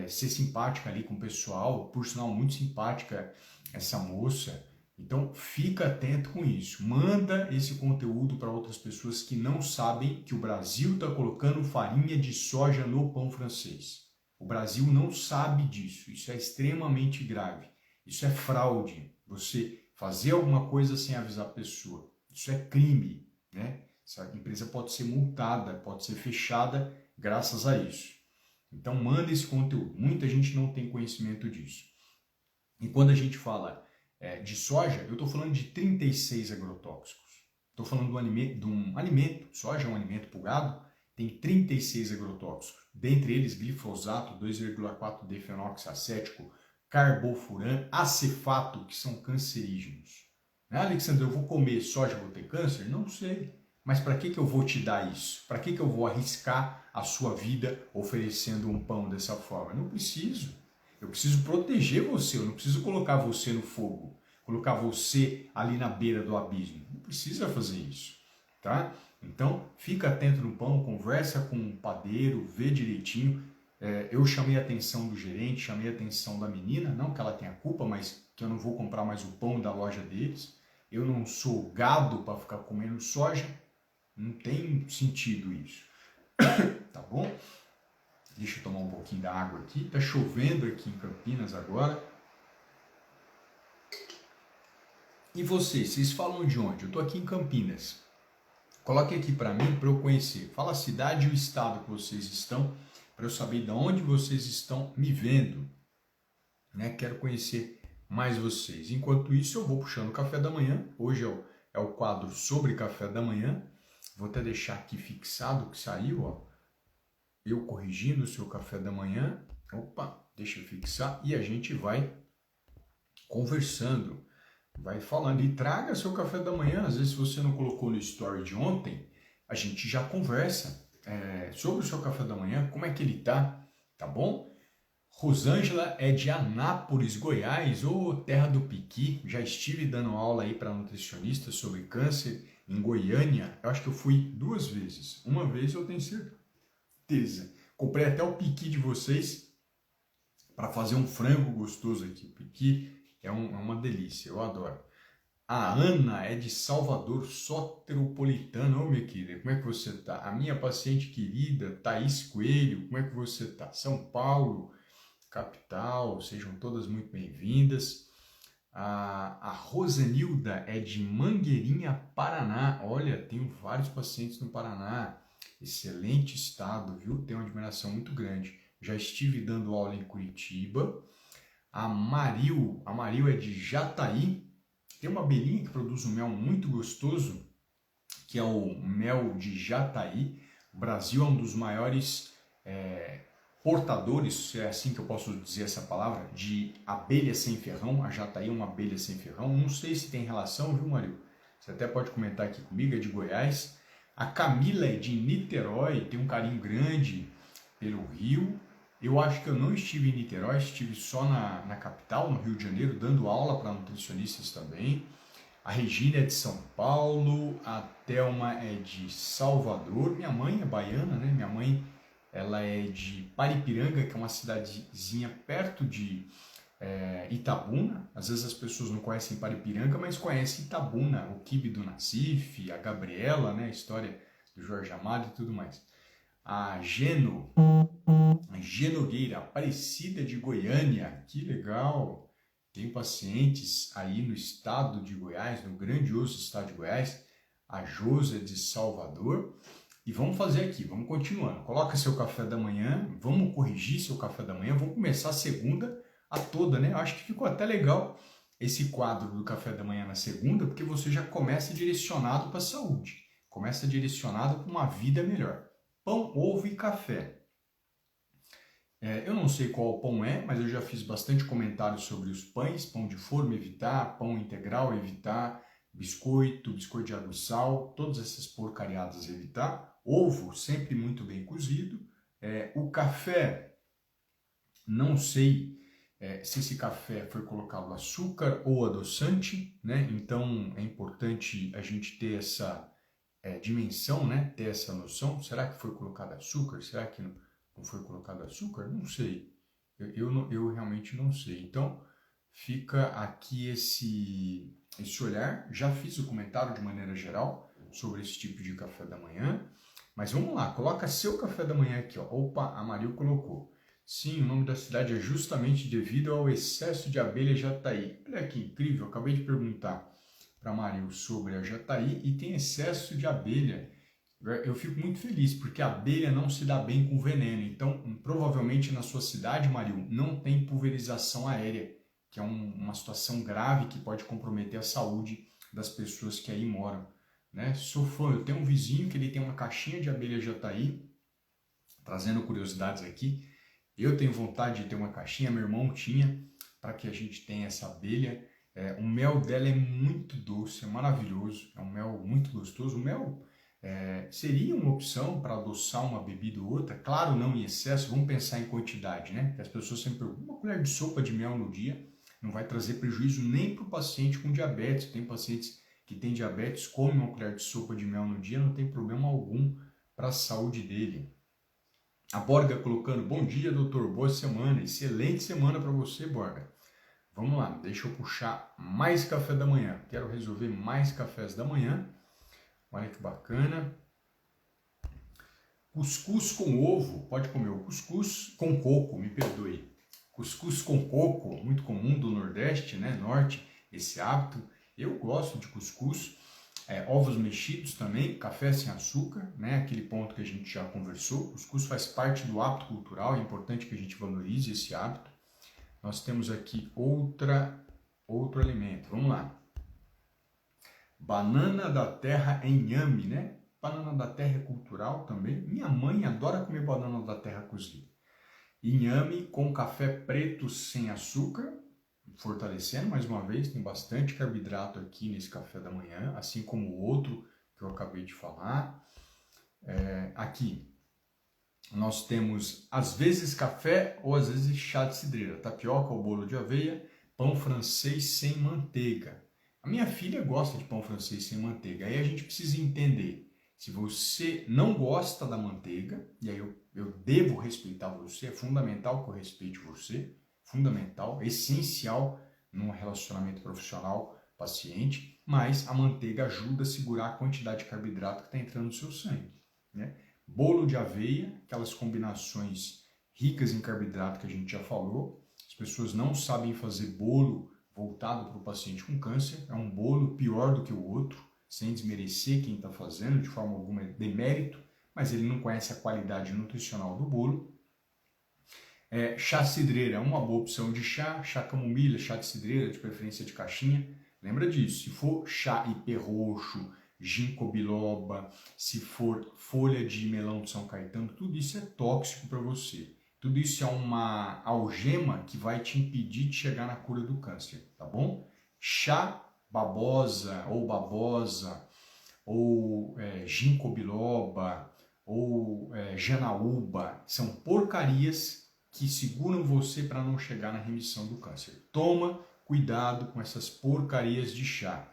ser simpática ali com o pessoal. Por sinal, muito simpática essa moça. Então, fica atento com isso. Manda esse conteúdo para outras pessoas que não sabem que o Brasil está colocando farinha de soja no pão francês. O Brasil não sabe disso. Isso é extremamente grave. Isso é fraude. Você fazer alguma coisa sem avisar a pessoa. Isso é crime, né? Essa empresa pode ser multada, pode ser fechada graças a isso. Então, manda esse conteúdo. Muita gente não tem conhecimento disso. E quando a gente fala de soja, eu estou falando de 36 agrotóxicos. Estou falando de um alimento, soja é um alimento para o gado, tem 36 agrotóxicos. Dentre eles, glifosato, 2,4-D-fenoxiacético, carbofuran, acefato, que são cancerígenos. Alexandre, eu vou comer soja, vou ter câncer? Não sei. Mas para que eu vou te dar isso? Para que eu vou arriscar a sua vida oferecendo um pão dessa forma? Não preciso. Eu preciso proteger você, eu não preciso colocar você no fogo, colocar você ali na beira do abismo. Não precisa fazer isso, tá? Então, fica atento no pão, conversa com o padeiro, vê direitinho. Eu chamei a atenção do gerente, chamei a atenção da menina, não que ela tenha culpa, mas que eu não vou comprar mais o pão da loja deles. Eu não sou gado para ficar comendo soja, não tem sentido isso, tá bom? Deixa eu tomar um pouquinho da água aqui. Tá chovendo aqui em Campinas agora. E vocês falam de onde? Eu tô aqui em Campinas. Coloque aqui para mim, para eu conhecer. Fala a cidade e o estado que vocês estão, para eu saber de onde vocês estão me vendo. Né? Quero conhecer mais vocês. Enquanto isso, eu vou puxando o café da manhã. Hoje é o quadro sobre café da manhã. Vou até deixar aqui fixado que saiu, ó. Eu corrigindo o seu café da manhã. Opa, deixa eu fixar. E a gente vai conversando, vai falando. E traga seu café da manhã. Às vezes, se você não colocou no story de ontem, a gente já conversa sobre o seu café da manhã, como é que ele tá bom? Rosângela é de Anápolis, Goiás, ou terra do piqui. Já estive dando aula aí para nutricionistas sobre câncer em Goiânia. Eu acho que eu fui 2 vezes. Uma vez eu tenho certeza. Comprei até o piqui de vocês para fazer um frango gostoso aqui. O piqui é uma delícia, eu adoro. A Ana é de Salvador, Soteropolitana. Ô, minha querida, como é que você tá? A minha paciente querida, Thaís Coelho, como é que você tá? São Paulo, capital, sejam todas muito bem-vindas. A Rosanilda é de Mangueirinha, Paraná. Olha, tenho vários pacientes no Paraná. Excelente estado, viu? Tenho uma admiração muito grande. Já estive dando aula em Curitiba. A Maril é de Jataí. Tem uma abelhinha que produz um mel muito gostoso, que é o mel de Jataí. O Brasil é um dos maiores portadores, se é assim que eu posso dizer essa palavra, de abelha sem ferrão. A Jataí é uma abelha sem ferrão. Não sei se tem relação, viu, Maril? Você até pode comentar aqui comigo, é de Goiás. A Camila é de Niterói, tem um carinho grande pelo Rio. Eu acho que eu não estive em Niterói, estive só na capital, no Rio de Janeiro, dando aula para nutricionistas também. A Regina é de São Paulo, a Thelma é de Salvador. Minha mãe é baiana, né? Minha mãe ela é de Paripiranga, que é uma cidadezinha perto de Itabuna. Às vezes as pessoas não conhecem Paripiranga, mas conhecem Itabuna, o quibe do Nassif, a Gabriela, né? A história do Jorge Amado e tudo mais. A Geno Nogueira, Aparecida de Goiânia, que legal! Tem pacientes aí no estado de Goiás, no grandioso estado de Goiás, a Josa de Salvador. E vamos fazer aqui, vamos continuando. Coloca seu café da manhã, vamos corrigir seu café da manhã, vamos começar a segunda a toda, né? Eu acho que ficou até legal esse quadro do café da manhã na segunda, porque você já começa direcionado para a saúde, começa direcionado para uma vida melhor. Pão, ovo e café. Eu não sei qual pão é, mas eu já fiz bastante comentário sobre os pães, pão de forma, evitar, pão integral, evitar, biscoito de água e sal, todas essas porcariadas evitar, ovo sempre muito bem cozido, o café, não sei se esse café foi colocado açúcar ou adoçante, né? Então é importante a gente ter essa dimensão, né? Ter essa noção, será que foi colocado açúcar, será que não foi colocado açúcar? Não sei, eu realmente não sei. Então fica aqui esse olhar. Já fiz o comentário de maneira geral sobre esse tipo de café da manhã, mas vamos lá, coloca seu café da manhã aqui, ó. Opa, a Maril colocou. Sim, o nome da cidade é justamente devido ao excesso de abelha jataí. Olha que incrível, acabei de perguntar para a Maril sobre a jataí e tem excesso de abelha. Eu fico muito feliz, porque a abelha não se dá bem com veneno. Então, provavelmente na sua cidade, Maril, não tem pulverização aérea, que é uma situação grave que pode comprometer a saúde das pessoas que aí moram, né? Sou fã, eu tenho um vizinho que ele tem uma caixinha de abelha jataí, trazendo curiosidades aqui. Eu tenho vontade de ter uma caixinha, meu irmão tinha, para que a gente tenha essa abelha. O mel dela é muito doce, é maravilhoso, é um mel muito gostoso. O mel seria uma opção para adoçar uma bebida ou outra, claro, não em excesso, vamos pensar em quantidade, né? Porque as pessoas sempre perguntam, uma colher de sopa de mel no dia não vai trazer prejuízo nem para o paciente com diabetes. Tem pacientes que têm diabetes, comem uma colher de sopa de mel no dia, não tem problema algum para a saúde dele. A Borga colocando, bom dia doutor, boa semana, excelente semana para você, Borga. Vamos lá, deixa eu puxar mais café da manhã, quero resolver mais cafés da manhã. Olha que bacana. Cuscuz com ovo, pode comer o cuscuz com coco, me perdoe. Cuscuz com coco, muito comum do Nordeste, né, Norte, esse hábito. Eu gosto de cuscuz. Ovos mexidos também, café sem açúcar, né, aquele ponto que a gente já conversou. Cuscuz faz parte do hábito cultural, é importante que a gente valorize esse hábito. Nós temos aqui outro alimento, vamos lá. Banana da terra é inhame, né? Banana da terra é cultural também. Minha mãe adora comer banana da terra cozida. Inhame com café preto sem açúcar, fortalecendo mais uma vez, tem bastante carboidrato aqui nesse café da manhã, assim como o outro que eu acabei de falar. Aqui nós temos às vezes café ou às vezes chá de cidreira, tapioca ou bolo de aveia, pão francês sem manteiga. A minha filha gosta de pão francês sem manteiga, aí a gente precisa entender, se você não gosta da manteiga, e aí eu devo respeitar você, é fundamental que eu respeite você, fundamental, essencial num relacionamento profissional paciente, mas a manteiga ajuda a segurar a quantidade de carboidrato que está entrando no seu sangue, né? Bolo de aveia, aquelas combinações ricas em carboidrato que a gente já falou, as pessoas não sabem fazer bolo voltado para o paciente com câncer, é um bolo pior do que o outro, sem desmerecer quem está fazendo, de forma alguma é demérito, mas ele não conhece a qualidade nutricional do bolo. Chá cidreira é uma boa opção de chá, chá camomila, chá de cidreira, de preferência de caixinha. Lembra disso, se for chá ipê roxo, ginkgo biloba, se for folha de melão de São Caetano, tudo isso é tóxico para você. Tudo isso é uma algema que vai te impedir de chegar na cura do câncer, tá bom? Chá babosa, ou ginkgo biloba, ou janaúba, são porcarias que seguram você para não chegar na remissão do câncer. Toma cuidado com essas porcarias de chá.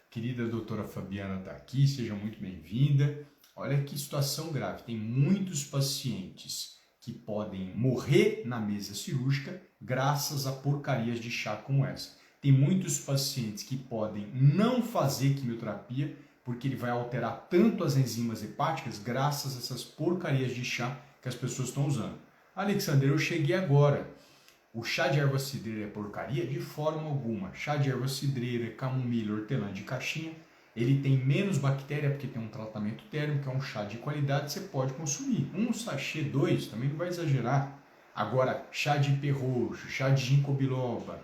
Querida doutora Fabiana está aqui, seja muito bem-vinda. Olha que situação grave, tem muitos pacientes que podem morrer na mesa cirúrgica graças a porcarias de chá como essa. Tem muitos pacientes que podem não fazer quimioterapia porque ele vai alterar tanto as enzimas hepáticas graças a essas porcarias de chá que as pessoas estão usando. Alexander, eu cheguei agora. O chá de erva cidreira é porcaria? De forma alguma. Chá de erva cidreira, camomila, hortelã de caixinha, ele tem menos bactéria porque tem um tratamento térmico, é um chá de qualidade, você pode consumir. Um sachê, 2, também não vai exagerar. Agora, chá de ipê roxo, chá de ginkgo biloba,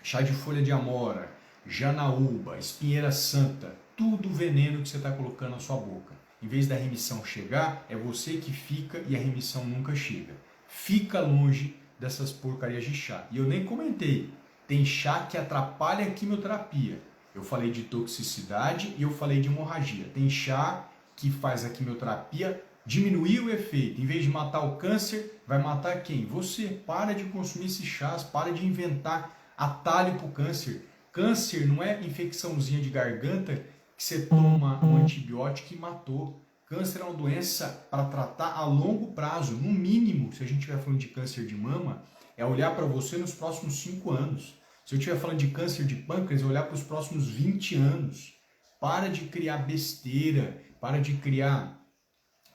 chá de folha de amora, janaúba, espinheira santa, tudo veneno que você está colocando na sua boca. Em vez da remissão chegar, é você que fica e a remissão nunca chega. Fica longe dessas porcarias de chá. E eu nem comentei, tem chá que atrapalha a quimioterapia. Eu falei de toxicidade e eu falei de hemorragia. Tem chá que faz a quimioterapia diminuir o efeito. Em vez de matar o câncer, vai matar quem? Você. Para de consumir esses chás, para de inventar atalho para o câncer. Câncer não é infecçãozinha de garganta que você toma um antibiótico e matou. Câncer é uma doença para tratar a longo prazo. No mínimo, se a gente estiver falando de câncer de mama, é olhar para você nos próximos 5 anos. Se eu estiver falando de câncer de pâncreas, é olhar para os próximos 20 anos. Para de criar besteira, para de criar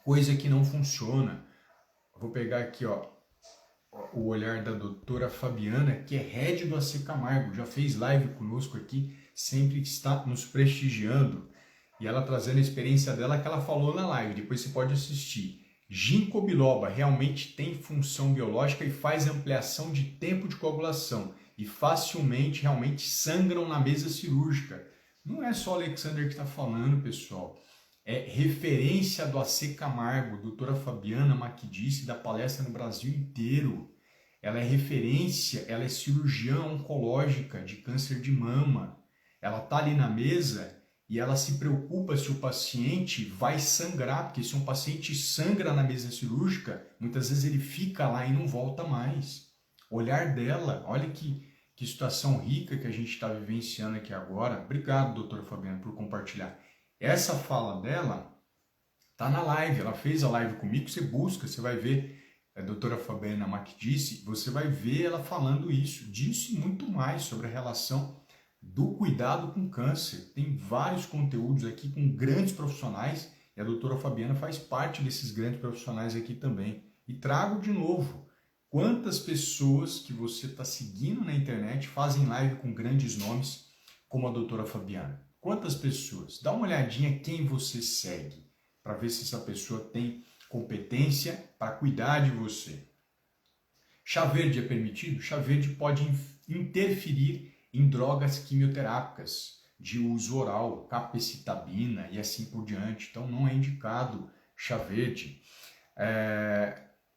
coisa que não funciona. Vou pegar aqui, ó, o olhar da doutora Fabiana, que é head do AC Camargo, já fez live conosco aqui, sempre está nos prestigiando. E ela trazendo a experiência dela que ela falou na live, depois você pode assistir. Ginkgo biloba realmente tem função biológica e faz ampliação de tempo de coagulação. E facilmente, realmente sangram na mesa cirúrgica. Não é só o Alexander que está falando, pessoal. É referência do AC Camargo, doutora Fabiana Macchidice, da palestra no Brasil inteiro. Ela é referência, ela é cirurgiã oncológica de câncer de mama. Ela está ali na mesa e ela se preocupa se o paciente vai sangrar, porque se um paciente sangra na mesa cirúrgica, muitas vezes ele fica lá e não volta mais. O olhar dela, olha que situação rica que a gente está vivenciando aqui agora. Obrigado, doutora Fabiana, por compartilhar. Essa fala dela tá na live, ela fez a live comigo, você busca, você vai ver a doutora Fabiana Macchidice, você vai ver ela falando isso, disso e muito mais sobre a relação do cuidado com câncer. Tem vários conteúdos aqui com grandes profissionais e a doutora Fabiana faz parte desses grandes profissionais aqui também. E trago de novo, quantas pessoas que você está seguindo na internet fazem live com grandes nomes como a doutora Fabiana? Quantas pessoas? Dá uma olhadinha quem você segue, para ver se essa pessoa tem competência para cuidar de você. Chá verde é permitido? Chá verde pode interferir em drogas quimioterápicas de uso oral, capecitabina e assim por diante. Então não é indicado chá verde.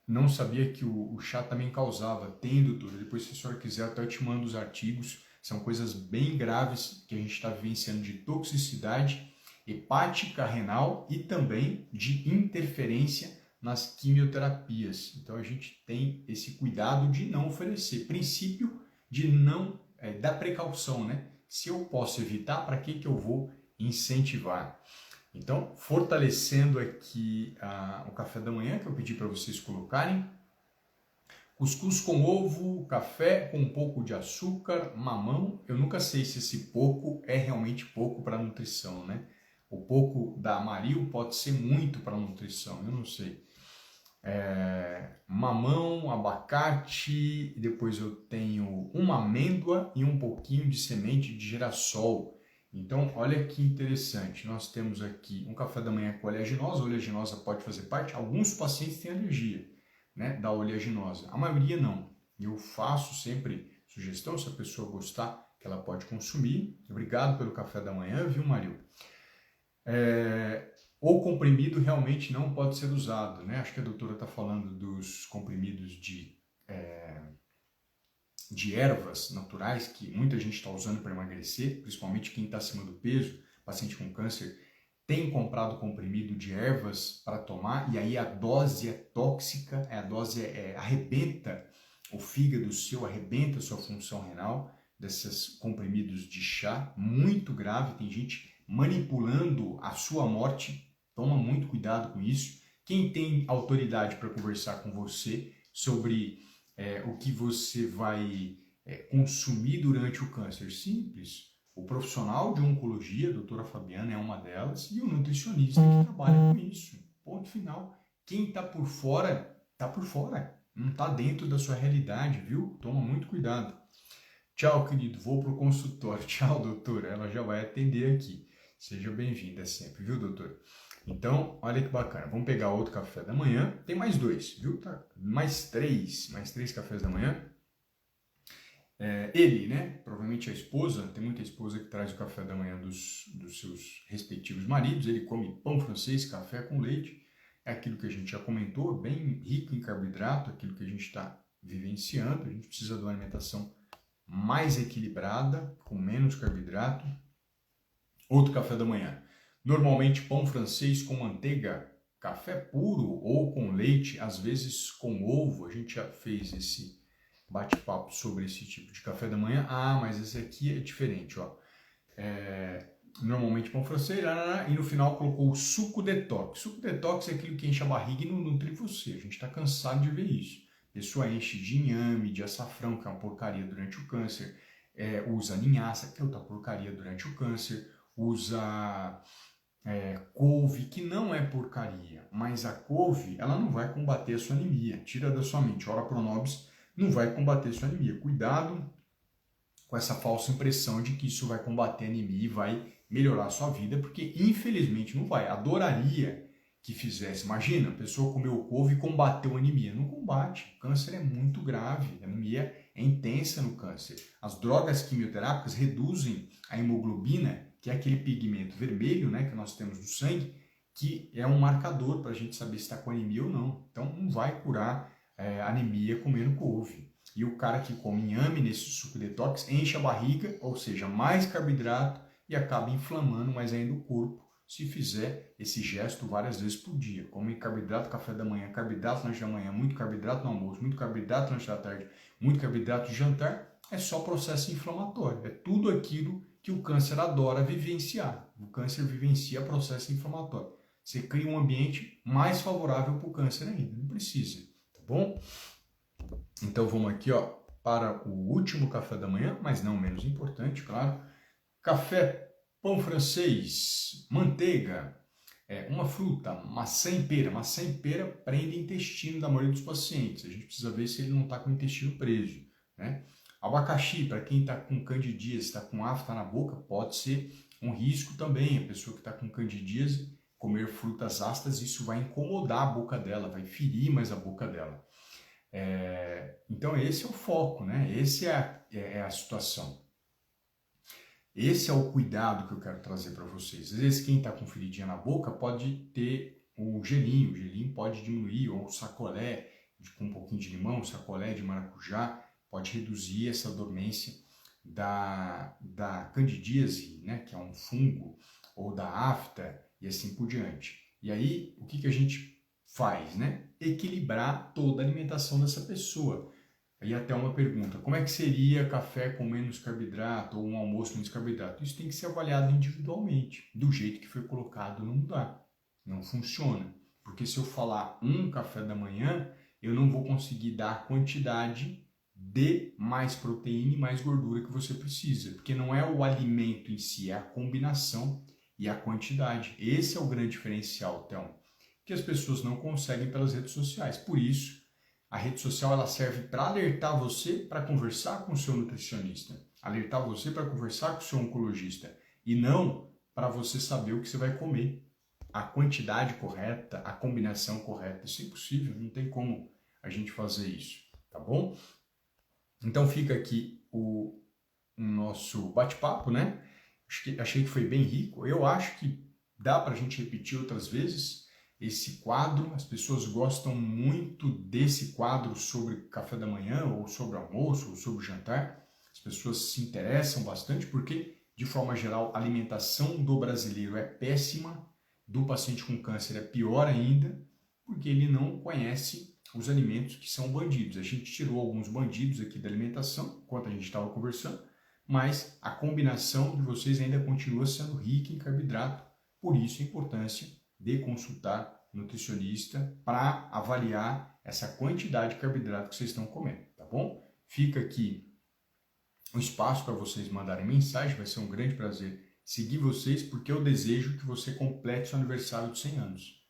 Não sabia que o chá também causava. Tem, doutor. Depois, se a senhora quiser, até eu te mando os artigos. São coisas bem graves que a gente está vivenciando de toxicidade hepática, renal e também de interferência nas quimioterapias. Então a gente tem esse cuidado de não oferecer. Princípio de não, da precaução, né? Se eu posso evitar, para que eu vou incentivar? Então, fortalecendo aqui o café da manhã que eu pedi para vocês colocarem. Cuscuz com ovo, café com um pouco de açúcar, mamão. Eu nunca sei se esse pouco é realmente pouco para nutrição, né? O pouco da Amaril pode ser muito para nutrição, eu não sei. Mamão, abacate, depois eu tenho uma amêndoa e um pouquinho de semente de girassol. Então, olha que interessante, nós temos aqui um café da manhã com oleaginosa. A oleaginosa pode fazer parte, alguns pacientes têm alergia, né, da oleaginosa, a maioria não. Eu faço sempre sugestão, se a pessoa gostar, que ela pode consumir. Obrigado pelo café da manhã, viu, Mario? O comprimido realmente não pode ser usado, né? Acho que a doutora está falando dos comprimidos de ervas naturais que muita gente está usando para emagrecer, principalmente quem está acima do peso, paciente com câncer, tem comprado comprimido de ervas para tomar e aí a dose é tóxica, a dose arrebenta o fígado seu, arrebenta a sua função renal, desses comprimidos de chá, muito grave, tem gente manipulando a sua morte, toma muito cuidado com isso. Quem tem autoridade para conversar com você sobre o que você vai consumir durante o câncer? Simples, O profissional de oncologia, a doutora Fabiana é uma delas, e o nutricionista que trabalha com isso. Ponto final. Quem está por fora, está por fora. Não está dentro da sua realidade, viu? Toma muito cuidado. Tchau, querido. Vou para o consultório. Tchau, doutora. Ela já vai atender aqui. Seja bem-vinda sempre, viu, doutora? Então, olha que bacana. Vamos pegar outro café da manhã. Tem mais 2, viu? Tá? Mais três cafés da manhã. Ele, né? Provavelmente a esposa, tem muita esposa que traz o café da manhã dos seus respectivos maridos. Ele come pão francês, café com leite. É aquilo que a gente já comentou, bem rico em carboidrato, aquilo que a gente está vivenciando. A gente precisa de uma alimentação mais equilibrada, com menos carboidrato. Outro café da manhã. Normalmente pão francês com manteiga, café puro ou com leite, às vezes com ovo. A gente já fez esse bate-papo sobre esse tipo de café da manhã. Ah, mas esse aqui é diferente, ó. Normalmente pão francês, e no final colocou o suco detox. Suco detox é aquilo que enche a barriga e não nutre você. A gente está cansado de ver isso. A pessoa enche de inhame, de açafrão, que é uma porcaria durante o câncer. Usa linhaça, que é outra porcaria durante o câncer. Usa couve, que não é porcaria. Mas a couve, ela não vai combater a sua anemia. Tira da sua mente. Ora pronobis não vai combater a sua anemia. Cuidado com essa falsa impressão de que isso vai combater a anemia e vai melhorar a sua vida, porque infelizmente não vai. Adoraria que fizesse. Imagina, a pessoa comeu couve e combateu a anemia. Não combate. O câncer é muito grave. A anemia é intensa no câncer. As drogas quimioterápicas reduzem a hemoglobina, que é aquele pigmento vermelho, né, que nós temos no sangue, que é um marcador para a gente saber se está com anemia ou não. Então não vai curar anemia comendo couve. E o cara que come inhame nesse suco detox enche a barriga, ou seja, mais carboidrato, e acaba inflamando mais ainda o corpo se fizer esse gesto várias vezes por dia. Come carboidrato café da manhã, carboidrato lanche da manhã, muito carboidrato no almoço, muito carboidrato lanche da tarde, muito carboidrato de jantar, é só processo inflamatório. É tudo aquilo que o câncer adora vivenciar. O câncer vivencia processo inflamatório. Você cria um ambiente mais favorável para o câncer ainda, não precisa, tá bom? Então vamos aqui, ó, para o último café da manhã, mas não menos importante, claro. Café, pão francês, manteiga, uma fruta, maçã e pera. Maçã e pera prende intestino da maioria dos pacientes. A gente precisa ver se ele não está com o intestino preso, né? Abacaxi, para quem está com candidíase, está com afta na boca, pode ser um risco também. A pessoa que está com candidíase, comer frutas ácidas, isso vai incomodar a boca dela, vai ferir mais a boca dela. Então esse é o foco, né? Esse é a situação. Esse é o cuidado que eu quero trazer para vocês. Às vezes quem está com feridinha na boca pode ter o gelinho pode diminuir, ou o sacolé com um pouquinho de limão, sacolé de maracujá, pode reduzir essa dormência da candidíase, né? Que é um fungo, ou da afta e assim por diante. E aí, o que a gente faz, né? Equilibrar toda a alimentação dessa pessoa. Aí até uma pergunta, como é que seria café com menos carboidrato ou um almoço com menos carboidrato? Isso tem que ser avaliado individualmente. Do jeito que foi colocado não dá, não funciona. Porque se eu falar um café da manhã, eu não vou conseguir dar a quantidade de mais proteína e mais gordura que você precisa. Porque não é o alimento em si, é a combinação e a quantidade. Esse é o grande diferencial, então, que as pessoas não conseguem pelas redes sociais. Por isso, a rede social ela serve para alertar você para conversar com o seu nutricionista, alertar você para conversar com o seu oncologista, e não para você saber o que você vai comer, a quantidade correta, a combinação correta. Isso é impossível, não tem como a gente fazer isso, tá bom? Então fica aqui o nosso bate-papo, né? Achei que foi bem rico. Eu acho que dá para a gente repetir outras vezes esse quadro. As pessoas gostam muito desse quadro sobre café da manhã, ou sobre almoço, ou sobre jantar. As pessoas se interessam bastante porque, de forma geral, a alimentação do brasileiro é péssima, do paciente com câncer é pior ainda, porque ele não conhece os alimentos que são bandidos. A gente tirou alguns bandidos aqui da alimentação, enquanto a gente estava conversando, mas a combinação de vocês ainda continua sendo rica em carboidrato, por isso a importância de consultar nutricionista para avaliar essa quantidade de carboidrato que vocês estão comendo, tá bom? Fica aqui um espaço para vocês mandarem mensagem, vai ser um grande prazer seguir vocês, porque eu desejo que você complete seu aniversário de 100 anos.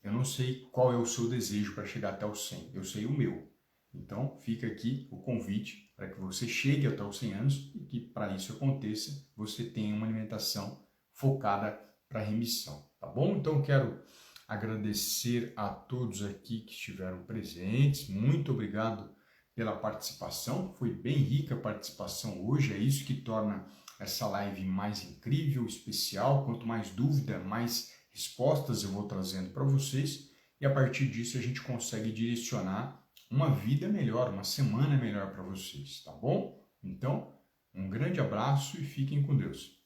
Eu não sei qual é o seu desejo para chegar até os 100, eu sei o meu. Então, fica aqui o convite para que você chegue até os 100 anos e que, para isso aconteça, você tenha uma alimentação focada para remissão, tá bom? Então, quero agradecer a todos aqui que estiveram presentes. Muito obrigado pela participação. Foi bem rica a participação hoje, é isso que torna essa live mais incrível, especial. Quanto mais dúvida, mais respostas eu vou trazendo para vocês e a partir disso a gente consegue direcionar uma vida melhor, uma semana melhor para vocês, tá bom? Então, um grande abraço e fiquem com Deus.